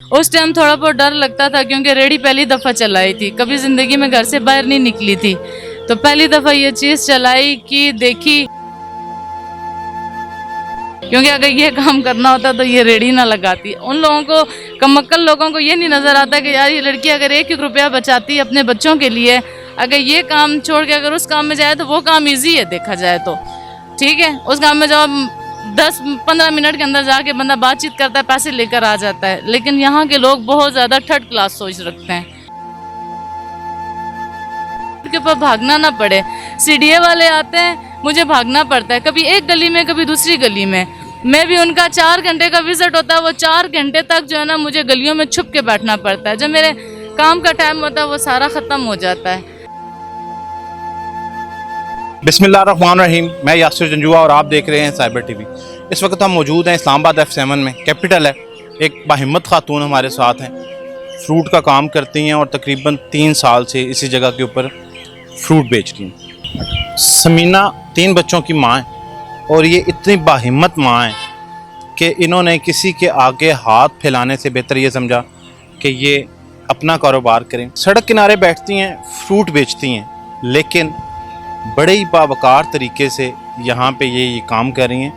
उस टाइम थोड़ा बहुत डर लगता था क्योंकि रेडी पहली दफ़ा चलाई थी, कभी ज़िंदगी में घर से बाहर नहीं निकली थी। तो पहली दफ़ा ये चीज़ चलाई कि देखी, क्योंकि अगर ये काम करना होता तो ये रेडी ना लगाती। उन लोगों को, कमक्कल लोगों को ये नहीं नज़र आता कि यार ये लड़की अगर एक एक रुपया बचाती अपने बच्चों के लिए, अगर ये काम छोड़ के अगर उस काम में जाए तो वो काम ईजी है देखा जाए तो। ठीक है, उस काम में जब 10-15 मिनट के अंदर जाके बंदा बातचीत करता है, पैसे लेकर आ जाता है। लेकिन यहाँ के लोग बहुत ज़्यादा थर्ड क्लास सोच रखते हैं के ऊपर भागना ना पड़े। सीडीए वाले आते हैं, मुझे भागना पड़ता है, कभी एक गली में कभी दूसरी गली में। मैं भी उनका 4 घंटे का विजिट होता है, वो 4 घंटे तक जो है ना मुझे गलियों में छुप के बैठना पड़ता है। जब मेरे काम का टाइम होता है वो सारा ख़त्म हो जाता है। बिस्मिल्लाहिर्रहमानिर्रहीम, मैं यासिर जंजुआ और आप देख रहे हैं साइबर टीवी। इस वक्त हम मौजूद हैं इस्लामाबाद F7 में, कैपिटल है। एक बाहिम्मत खातून हमारे साथ हैं, फ्रूट का काम करती हैं और तकरीबन 3 साल से इसी जगह के ऊपर फ्रूट बेच रही हैं। समीना 3 बच्चों की माँ है और ये इतनी बाहिम्मत माँ है कि इन्होंने किसी के आगे हाथ फैलाने से बेहतर ये समझा कि ये अपना कारोबार करें। सड़क किनारे बैठती हैं, फ्रूट बेचती हैं, लेकिन बड़े ही बावकार तरीके से यहाँ पे ये काम कर रही हैं।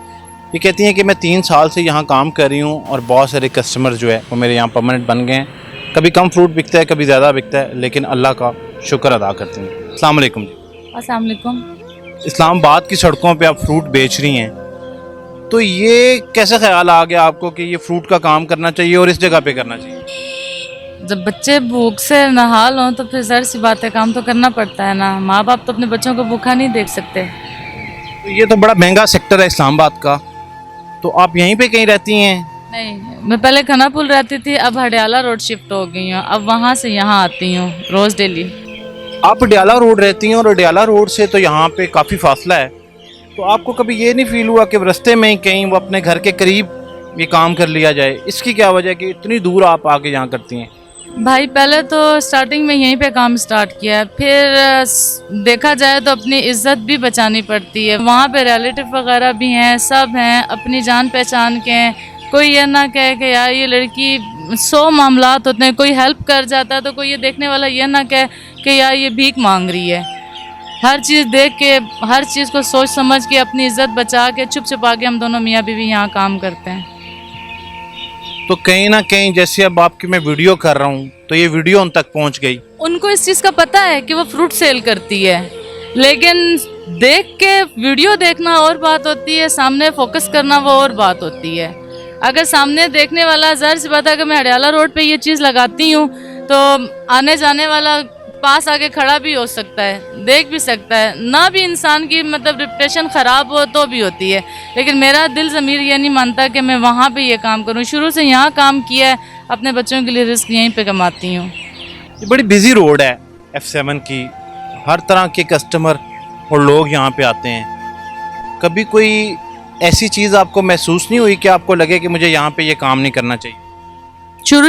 ये कहती हैं कि मैं 3 साल से यहाँ काम कर रही हूँ और बहुत सारे कस्टमर जो है वो मेरे यहाँ परमानेंट बन गए हैं। कभी कम फ्रूट बिकता है, कभी ज़्यादा बिकता है, लेकिन अल्लाह का शुक्र अदा करती हैं। अस्सलाम वालेकुम जी। अस्सलाम वालेकुम। इस्लामाबाद की सड़कों पे आप फ्रूट बेच रही हैं, तो ये कैसा ख्याल आ गया आपको कि ये फ्रूट का काम करना चाहिए और इस जगह पे करना चाहिए? जब बच्चे भूख से नहाल हों तो फिर ज़ाहिर सी बात है काम तो करना पड़ता है ना। माँ बाप तो अपने बच्चों को भूखा नहीं देख सकते। तो ये तो बड़ा महंगा सेक्टर है इस्लामाबाद का, तो आप यहीं पे कहीं रहती हैं? नहीं, मैं पहले खानापुल रहती थी, अब हडियाला रोड शिफ्ट हो गई हूँ। अब वहाँ से यहाँ आती हूँ रोज़ डेली। आप अडियाला रोड रहती हैं और अडियाला रोड से तो यहाँ पे काफ़ी फासला है, तो आपको कभी ये नहीं फील हुआ कि रास्ते में ही कहीं वो अपने घर के करीब ये काम कर लिया जाए? इसकी क्या वजह है कि इतनी दूर आप आके यहाँ करती हैं? भाई पहले तो स्टार्टिंग में यहीं पे काम स्टार्ट किया है, फिर देखा जाए तो अपनी इज्जत भी बचानी पड़ती है। वहाँ पे रिलेटिव वगैरह भी हैं, सब हैं, अपनी जान पहचान के हैं। कोई ये ना कहे कि यार ये लड़की, 100 मामलात होते हैं, कोई हेल्प कर जाता है तो कोई ये देखने वाला ये ना कहे कि यार ये भीख मांग रही है। हर चीज़ देख के, हर चीज़ को सोच समझ के, अपनी इज्जत बचा के, छुप छुपा के हम दोनों मियाँ बीवी यहाँ काम करते हैं। तो कहीं ना कहीं जैसे अब आपकी मैं वीडियो कर रहा हूँ तो ये वीडियो उन तक पहुँच गई। उनको इस चीज़ का पता है कि वो फ्रूट सेल करती है, लेकिन देख के वीडियो देखना और बात होती है, सामने फोकस करना वो और बात होती है। अगर सामने देखने वाला, ज़ाहिर सी बात है, अगर मैं हडियाला रोड पे ये चीज़ लगाती हूँ तो आने जाने वाला पास आके खड़ा भी हो सकता है, देख भी सकता है ना, भी इंसान की मतलब रिपुटेशन ख़राब हो तो भी होती है। लेकिन मेरा दिल ज़मीर ये नहीं मानता कि मैं वहाँ पे ये काम करूँ। शुरू से यहाँ काम किया है, अपने बच्चों के लिए रिस्क यहीं पे कमाती हूँ। ये बड़ी बिजी रोड है F7 की, हर तरह के कस्टमर और लोग यहाँ पे आते हैं। कभी कोई ऐसी चीज़ आपको महसूस नहीं हुई कि आपको लगे कि मुझे यहाँ पे ये काम नहीं करना चाहिए?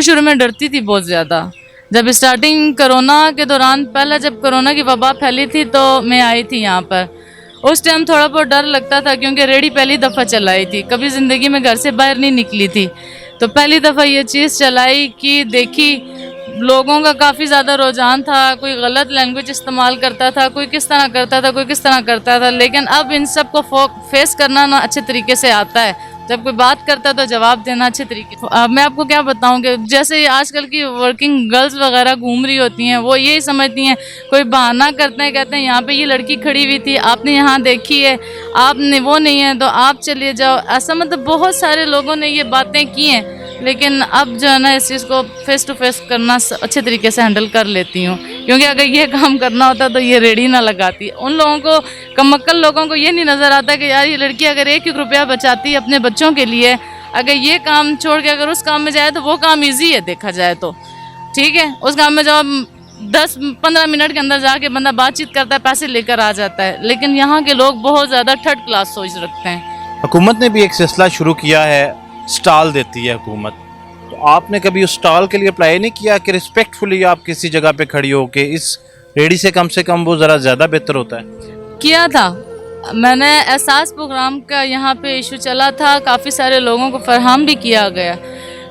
शुरू में डरती थी बहुत ज़्यादा। जब स्टार्टिंग कोरोना के दौरान, पहले जब कोरोना की वबा फैली थी तो मैं आई थी यहाँ पर, उस टाइम थोड़ा बहुत डर लगता था क्योंकि रेडी पहली दफ़ा चलाई थी, कभी ज़िंदगी में घर से बाहर नहीं निकली थी। तो पहली दफ़ा ये चीज़ चलाई कि देखी, लोगों का काफ़ी ज़्यादा रुझान था, कोई गलत लैंग्वेज इस्तेमाल करता था, कोई किस तरह करता था, कोई किस तरह करता था। लेकिन अब इन सब को फेस करना ना अच्छे तरीके से आता है। जब कोई बात करता है तो जवाब देना अच्छे तरीके से। अब मैं आपको क्या बताऊं कि जैसे ये आजकल की वर्किंग गर्ल्स वगैरह घूम रही होती हैं, वो यही समझती हैं, कोई बहाना करते हैं, कहते हैं यहाँ पे ये लड़की खड़ी हुई थी, आपने यहाँ देखी है, आपने वो नहीं है तो आप चलिए जाओ। ऐसा मतलब बहुत सारे लोगों ने ये बातें की हैं, लेकिन अब जो है ना इस चीज़ को फेस टू फेस करना अच्छे तरीके से हैंडल कर लेती हूँ। क्योंकि अगर ये काम करना होता तो ये रेडी ना लगाती। उन लोगों को, कमक्कल लोगों को ये नहीं नज़र आता कि यार ये लड़की अगर एक एक रुपया बचाती अपने बच्चों के लिए, अगर ये काम छोड़ के अगर उस काम में जाए तो वो काम ईजी है देखा जाए तो। ठीक है, उस काम में जब 10-15 मिनट के अंदर जाके बंदा बातचीत करता है, पैसे लेकर आ जाता है। लेकिन यहाँ के लोग बहुत ज़्यादा थर्ड क्लास सोच रखते हैं। हुकूमत ने भी एक सिलसिला शुरू किया है, स्टॉल देती है हुकूमत, तो आपने कभी उस स्टॉल के लिए अप्लाई नहीं किया कि रिस्पेक्टफुली आप किसी जगह पे खड़ी हो के इस रेडी से कम वो ज़रा ज़्यादा बेहतर होता है? किया था मैंने, एहसास प्रोग्राम का यहाँ पे इशू चला था, काफ़ी सारे लोगों को फरहम भी किया गया,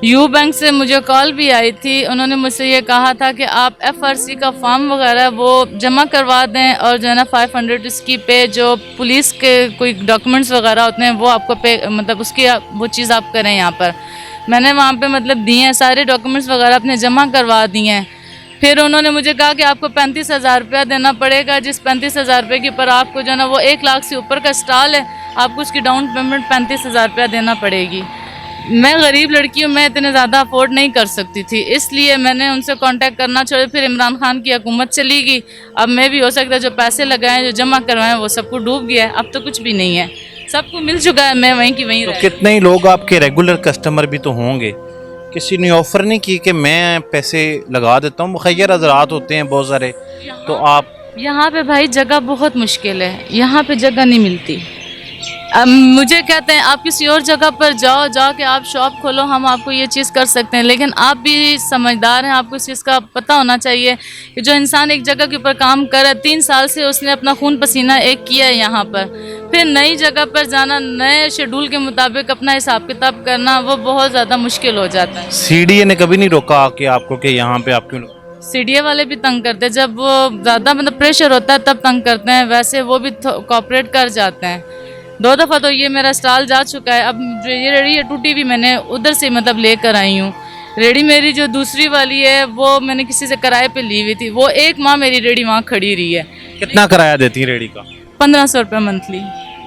यू बैंक से मुझे कॉल भी आई थी, उन्होंने मुझसे ये कहा था कि आप FRC का फॉर्म वगैरह वो जमा करवा दें और जो है ना 500 उसकी पे जो पुलिस के कोई डॉक्यूमेंट्स वगैरह होते हैं वो आपको पे मतलब उसकी वो चीज़ आप करें यहाँ पर। मैंने वहाँ पे मतलब दिए हैं, सारे डॉक्यूमेंट्स वगैरह अपने जमा करवा दिए हैं। फिर उन्होंने मुझे कहा कि आपको 35,000 रुपया देना पड़ेगा, जिस 35,000 रुपये के ऊपर आपको जो है ना वो 1 लाख से ऊपर का स्टॉल है, आपको उसकी डाउन पेमेंट 35,000 रुपया देना पड़ेगी। मैं गरीब लड़की हूँ, मैं इतने ज़्यादा अफोर्ड नहीं कर सकती थी, इसलिए मैंने उनसे कांटेक्ट करना छोड़ा। फिर इमरान खान की हुकूमत चली गई। अब मैं भी हो सकता है जो पैसे लगाए जो जमा करवाएं वो सबको डूब गया है, अब तो कुछ भी नहीं है, सबको मिल चुका है, मैं वहीं की वहीं तो रह। कितने ही लोग आपके रेगुलर कस्टमर भी तो होंगे, किसी ने ऑफ़र नहीं की कि मैं पैसे लगा देता हूँ? मुखैर हज़रात होते हैं बहुत सारे, तो आप यहाँ पे भाई जगह बहुत मुश्किल है, यहाँ पे जगह नहीं मिलती। अब मुझे कहते हैं आप किसी और जगह पर जाओ, जाके आप शॉप खोलो, हम आपको ये चीज़ कर सकते हैं, लेकिन आप भी समझदार हैं, आपको इस चीज़ का पता होना चाहिए कि जो इंसान एक जगह के ऊपर काम कर रहा है, 3 साल से उसने अपना खून पसीना एक किया है यहाँ पर, फिर नई जगह पर जाना, नए शेड्यूल के मुताबिक अपना हिसाब किताब करना, वो बहुत ज़्यादा मुश्किल हो जाता है। CDA ने कभी नहीं रोका कि आपको कि यहाँ पे आप क्यों? CDA वाले भी तंग करते हैं, जब वो ज़्यादा मतलब प्रेशर होता है तब तंग करते हैं, वैसे वो भी कोऑपरेट कर जाते हैं। 2 दफ़ा तो ये मेरा स्टॉल जा चुका है। अब जो ये रेडी है टूटी भी मैंने उधर से मतलब लेकर आई हूँ। रेडी मेरी जो दूसरी वाली है वो मैंने किसी से किराए पे ली हुई थी, वो 1 माह मेरी रेडी वहाँ खड़ी रही है। कितना किराया देती हैं रेडी का? 1500 रुपये मंथली।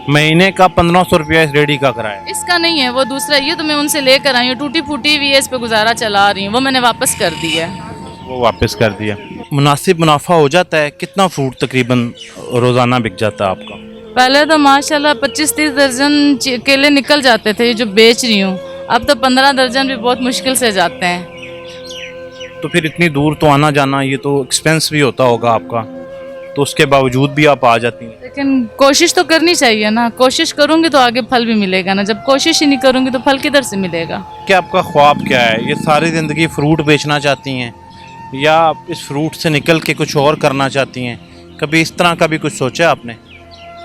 महीने का 1500 रुपया इस रेडी का किराया? इसका नहीं है, वो दूसरा, ये तो मैं उनसे लेकर आई हूँ, टूटी फूटी हुई है, इस पर गुजारा चला रही हूँ, वो मैंने वापस कर दी है। वो वापस कर दिया। मुनासिब मुनाफा हो जाता है? कितना फ्रूट तकरीबन रोज़ाना बिक जाता है आपका? पहले तो माशाल्लाह 25-30 दर्जन केले निकल जाते थे जो बेच रही हूँ, अब तो 15 दर्जन भी बहुत मुश्किल से जाते हैं। तो फिर इतनी दूर तो आना जाना, ये तो एक्सपेंस भी होता होगा आपका, तो उसके बावजूद भी आप आ जाती हैं? लेकिन कोशिश तो करनी चाहिए ना, कोशिश करूँगी तो आगे फल भी मिलेगा ना, जब कोशिश ही नहीं करूँगी तो फल किधर से मिलेगा। क्या आपका ख्वाब क्या है? ये सारी ज़िंदगी फ्रूट बेचना चाहती हैं या इस फ्रूट से निकल के कुछ और करना चाहती हैं? कभी इस तरह का भी कुछ सोचा आपने?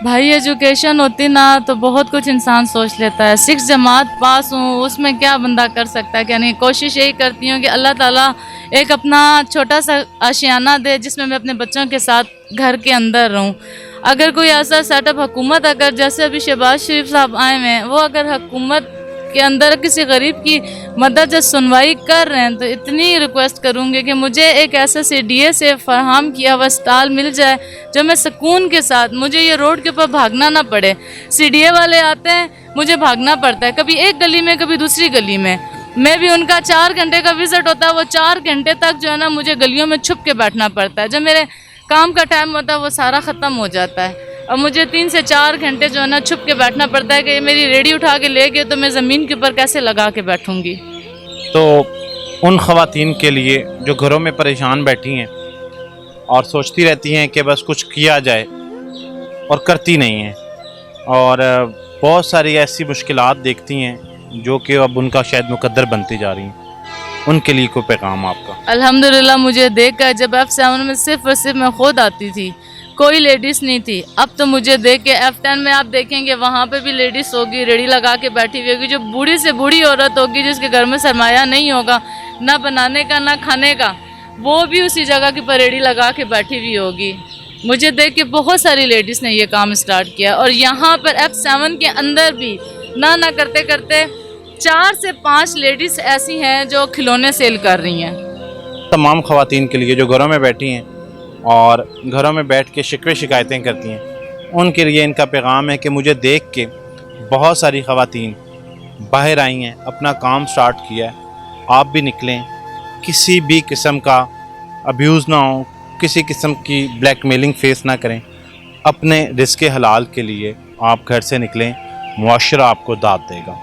भाई एजुकेशन होती ना तो बहुत कुछ इंसान सोच लेता है। 6 जमात पास हूँ, उसमें क्या बंदा कर सकता है, क्या नहीं। कोशिश यही करती हूँ कि अल्लाह ताला एक अपना छोटा सा आशियाना दे जिसमें मैं अपने बच्चों के साथ घर के अंदर रहूँ। अगर कोई ऐसा सेटअप हुकूमत, अगर जैसे अभी शहबाज शरीफ साहब आए हुए हैं, वो अगर हुकूमत के अंदर किसी गरीब की मदद या सुनवाई कर रहे हैं तो इतनी रिक्वेस्ट करूँगी कि मुझे एक ऐसा CDA से फराहम किया हुआ स्टॉल मिल जाए जो मैं सुकून के साथ, मुझे ये रोड के ऊपर भागना ना पड़े। CDA वाले आते हैं, मुझे भागना पड़ता है, कभी एक गली में कभी दूसरी गली में। मैं भी उनका 4 घंटे का विजिट होता है, वो 4 घंटे तक जो है ना मुझे गलियों में छुप के बैठना पड़ता है। जब मेरे काम का टाइम होता है वो सारा ख़त्म हो जाता है और मुझे 3 से 4 घंटे जो है ना छुप के बैठना पड़ता है कि ये मेरी रेडी उठा के ले गए तो मैं ज़मीन के ऊपर कैसे लगा के बैठूंगी। तो उन ख़वातीन के लिए जो घरों में परेशान बैठी हैं और सोचती रहती हैं कि बस कुछ किया जाए और करती नहीं हैं, और बहुत सारी ऐसी मुश्किलात देखती हैं जो कि अब उनका शायद मुकद्दर बनती जा रही हैं, उनके लिए कोई पैगाम आपका? अल्हम्दुलिल्लाह मुझे देखकर जब F7 में सिर्फ और सिर्फ मैं खुद आती थी, कोई लेडीज़ नहीं थी। अब तो मुझे देख के F10 में आप देखेंगे वहाँ पे भी लेडीज़ होगी, रेडी लगा के बैठी हुई होगी, जो बूढ़ी से बूढ़ी औरत होगी जिसके घर में सरमाया नहीं होगा ना बनाने का ना खाने का, वो भी उसी जगह के पर रेडी लगा के बैठी हुई होगी। मुझे देख के बहुत सारी लेडीज़ ने ये काम स्टार्ट किया और यहाँ पर F7 के अंदर भी ना करते करते 4 से 5 लेडीज़ ऐसी हैं जो खिलौने सेल कर रही हैं। तमाम ख़वातीन के लिए जो घरों में बैठी हैं और घरों में बैठ के शिकवे शिकायतें करती हैं, उनके लिए इनका पैगाम है कि मुझे देख के बहुत सारी ख़वातीन बाहर आई हैं, अपना काम स्टार्ट किया है, आप भी निकलें, किसी भी किस्म का अब्यूज़ ना हो, किसी किस्म की ब्लैकमेलिंग फेस ना करें, अपने रिज़्क़ हलाल के लिए आप घर से निकलें, मुआशरा आपको दाद देगा।